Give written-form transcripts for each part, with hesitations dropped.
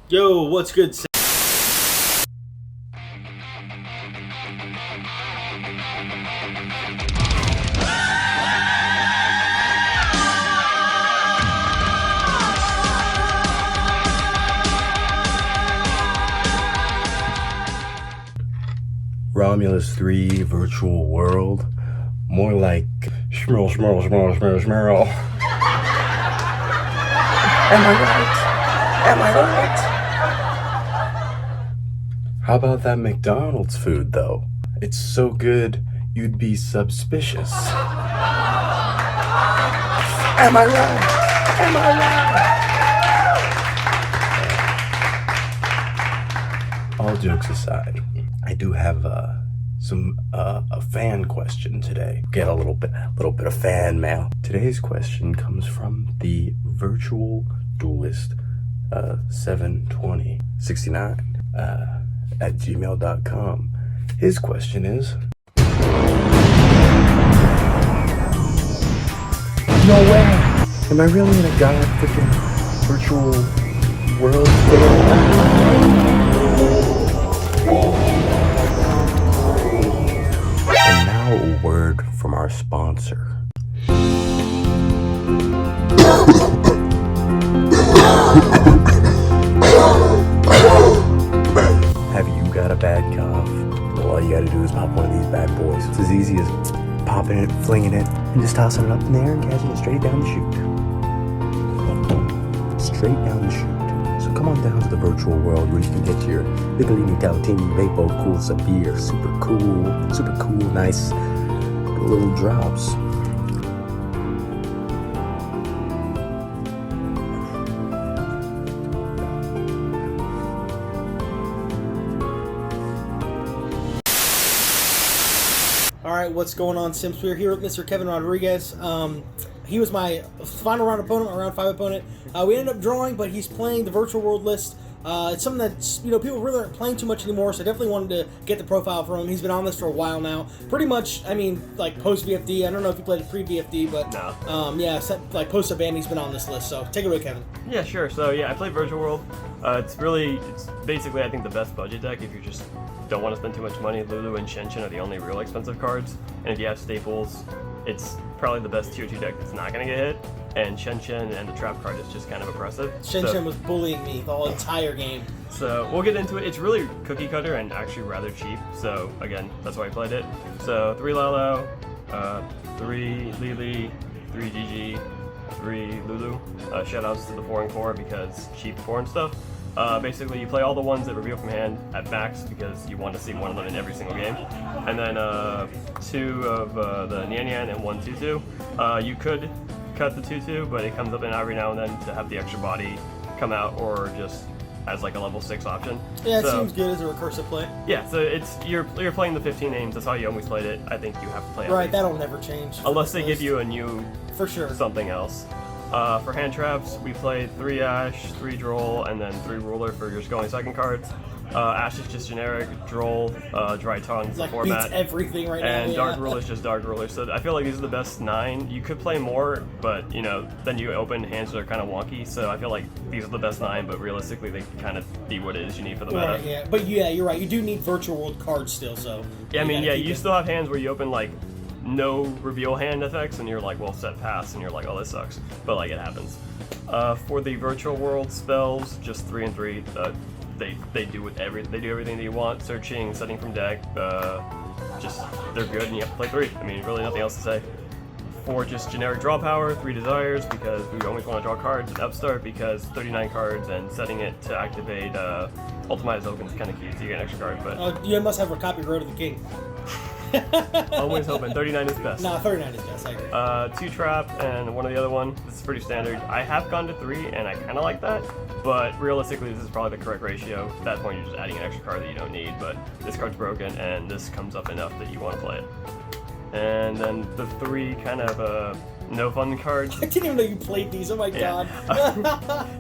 Yo, what's good? Romulus 3 virtual world. More like schmirl, schmirl, schmirl, schmirl, schmirl. Am I right? Am I right? How about that McDonald's food, though? It's so good, you'd be suspicious. Am I right? Am I right? All jokes aside, I do have a fan question today. Get a little bit of fan mail. Today's question comes from the virtual duelist 72069 at gmail.com. His question is, no way! Am I really in a god freaking virtual world today? And now a word from our sponsor. Have you got a bad cough? Well, all you gotta do is pop one of these bad boys. It's as easy as popping it, flinging it, and just tossing it up in the air and catching it straight down the chute. Straight down the chute. So come on down to the virtual world where you can get your Bigolini Tautini Vapo Cool Sabir. Super cool, nice little drops. Alright, what's going on, Simps? We're here with Mr. Kevin Rodriguez. He was my final round opponent, my round 5 opponent. We ended up drawing, but he's playing the virtual world list. It's something that, people really aren't playing too much anymore, so I definitely wanted to get the profile from him. He's been on this for a while now. Pretty much, like post-VFD. I don't know if he played it pre-VFD, but no. Like post-ban, he's been on this list. So take it away, Kevin. Yeah, sure. So yeah, I played Virtual World. It's basically, I think, the best budget deck if you just don't want to spend too much money. Lulu and Shen are the only real expensive cards, and if you have staples, it's probably the best tier 2 deck that's not going to get hit. And Shen and the trap card is just kind of oppressive. Shen was bullying me the whole entire game. So we'll get into it. It's really cookie cutter and actually rather cheap. So again, that's why I played it. So 3 Lalo, 3 Lili, 3 Gigi, 3 Lulu. Shoutouts to the 4 and core because cheap 4 and stuff. Basically, you play all the ones that reveal from hand at max because you want to see one of them in every single game. And then 2 of the Nyan and 1 2/2. You could cut the 2/2, but it comes up in every now and then to have the extra body come out, or just as like a level 6 option. Yeah, it seems good as a recursive play. Yeah, so you're playing the 15 names. That's how you always played it. I think you have to play it. Right, that'll never change. Unless they give you a new for sure something else. For hand traps, we played 3 Ash, 3 Droll, and then 3 Ruler for your going second cards. Ash is just generic, Droll, Dry Tongue is the format. Beats everything right now. And Dark Ruler is just Dark Ruler. So I feel like these are the best 9. You could play more, but then you open hands that are kind of wonky. So I feel like these are the best 9, but realistically they kind of be what it is you need for the meta. Right, yeah. But yeah, you're right. You do need virtual world cards still, so. Yeah, you still have hands where you open like no reveal hand effects, and you're like, well, set pass, and you're like, oh, this sucks. But like, it happens. For the virtual world spells, just 3 and 3. They do everything that you want. Searching, setting from deck, they're good, and you have to play 3. Really nothing else to say. For just generic draw power, 3 desires because we always want to draw cards. And upstart because 39 cards, and setting it to activate Ultimate Open is kind of key, so you get an extra card. But you must have a copy Road to the King. Always hoping. 39 is best. No, 39 is best, I agree. 2 trap and one of the other one. This is pretty standard. I have gone to 3 and I kind of like that, but realistically this is probably the correct ratio. At that point you're just adding an extra card that you don't need, but this card's broken and this comes up enough that you want to play it. And then the 3 kind of no fun cards. I didn't even know you played these. Oh my god.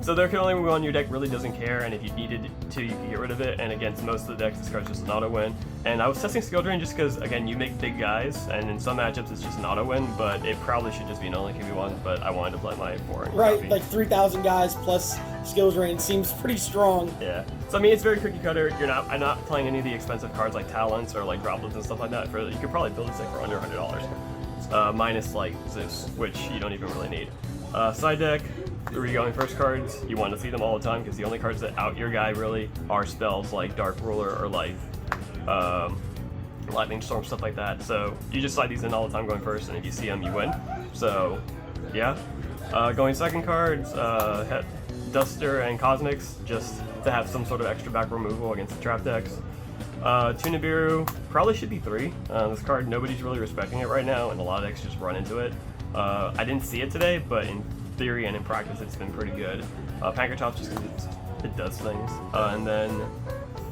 So there can only be one your deck really doesn't care, and if you needed to, you can get rid of it. And against most of the decks, this card's just an auto win. And I was testing skill drain just because, again, you make big guys, and in some matchups it's just an auto win, but it probably should just be an only QB1. But I wanted to play my boring. Right, copy. like 3,000 guys plus skills range seems pretty strong. Yeah. So I mean, it's very cookie cutter. I'm not playing any of the expensive cards like talents or like droplets and stuff like that. You could probably build this deck for under $100, minus like Zeus, which you don't even really need. Side deck, 3 going first cards. You want to see them all the time because the only cards that out your guy really are spells like Dark Ruler or Life, Lightning Storm, stuff like that. So you just slide these in all the time going first, and if you see them, you win. So yeah. Going second cards, Duster and Cosmics, just to have some sort of extra back removal against the trap decks. Nibiru probably should be 3. This card, nobody's really respecting it right now, and a lot of decks just run into it. I didn't see it today, but in theory and in practice, it's been pretty good. Pankratops just because it does things. And then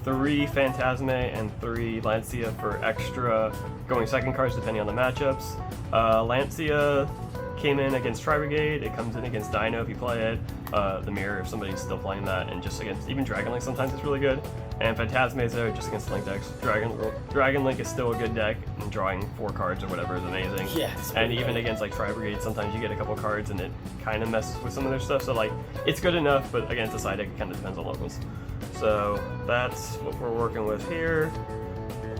3 Phantasme and 3 Lancia for extra going second cards depending on the matchups. Lancia came in against Tri-Brigade, it comes in against Dino if you play it, the Mirror if somebody's still playing that, and just against even Dragon Link sometimes it's really good. And Phantasme is there just against Link decks. Dragon Link is still a good deck, and drawing 4 cards or whatever is amazing. Yeah, and even against like Tri-Brigade, sometimes you get a couple cards and it kind of messes with some of their stuff, so like, it's good enough, but against the side deck it kind of depends on locals. So that's what we're working with here.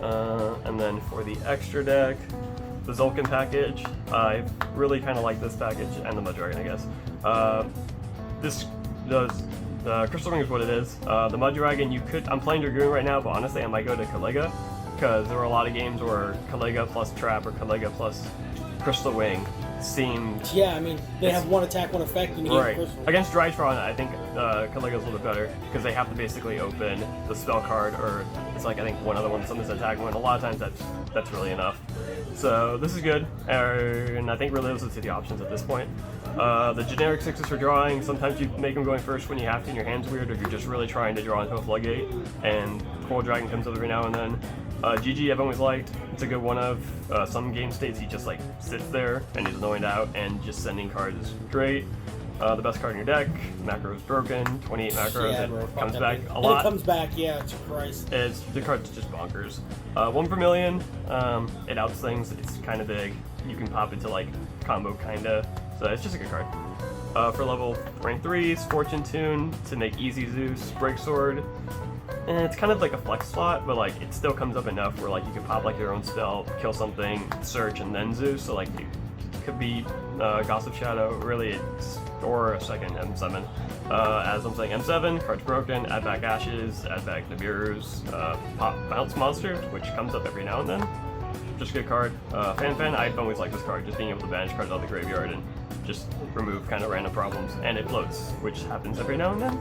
And then for the extra deck, the Zulkin package, I really kind of like this package, and the Mud Dragon, I guess. The Crystal Ring is what it is. The Mud Dragon, I'm playing Dragoon right now, but honestly I might go to Caligga, because there were a lot of games where Caligga plus Trap or Caligga plus Crystal Wing seemed... Yeah, I mean, they have one attack, one effect, and you right. get Crystal. Against Drytron, I think Caligga's a little bit better, because they have to basically open the spell card, or it's like, I think one other one, something's attack one. A lot of times that's really enough. So this is good, and I think really those are the options at this point. The generic 6s for drawing, sometimes you make them going first when you have to and your hand's weird, or you're just really trying to draw into a floodgate, and Coral Dragon comes up every now and then. GG I've always liked. It's a good one of. Some game states he just like sits there and he's annoyed out, and just sending cards is great. The best card in your deck, macro is broken, 28 macros, Yeah, bro, it fuck comes that back thing. a lot. And it comes back, yeah, it's Christ. The card's just bonkers. 1 per million, it outs things, it's kind of big. You can pop into like combo kinda, so it's just a good card. For level rank 3s, Fortune Tune to make easy Zeus, Break Sword. And it's kind of like a flex slot, but like it still comes up enough where like you can pop like your own spell, kill something, search, and then Zeus. So like it could be Gossip Shadow, really, or a second M7. As I'm saying, M7, cards broken, add back Ashes, add back Nibiru's, pop bounce monsters, which comes up every now and then. Just a good card. Fan, I've always liked this card, just being able to banish cards out of the graveyard and just remove kind of random problems, and it floats, which happens every now and then.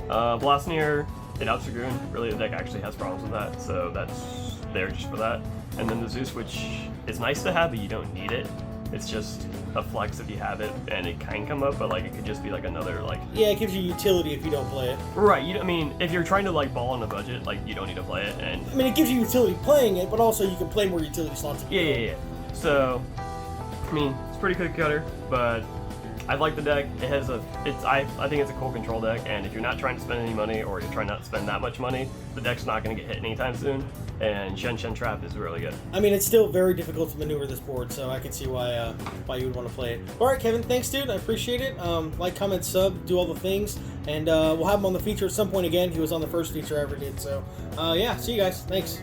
Blasnir, it outs Dragoon. Really, the deck actually has problems with that, so that's there just for that. And then the Zeus, which is nice to have, but you don't need it. It's just a flex if you have it, and it can come up, but like it could just be like another like. Yeah, it gives you utility if you don't play it. Right. I mean, if you're trying to like ball on a budget, like you don't need to play it, and. I mean, it gives you utility playing it, but also you can play more utility slots. Yeah. So, I mean, it's pretty cookie cutter, but I like the deck. It has I think it's a cool control deck, and if you're not trying to spend any money, or you're trying not to spend that much money, the deck's not going to get hit anytime soon, and Shen Trap is really good. I mean, it's still very difficult to maneuver this board, so I can see why you would want to play it. Alright, Kevin, thanks, dude. I appreciate it. Like, comment, sub, do all the things, and we'll have him on the feature at some point again. He was on the first feature I ever did, so yeah, see you guys. Thanks.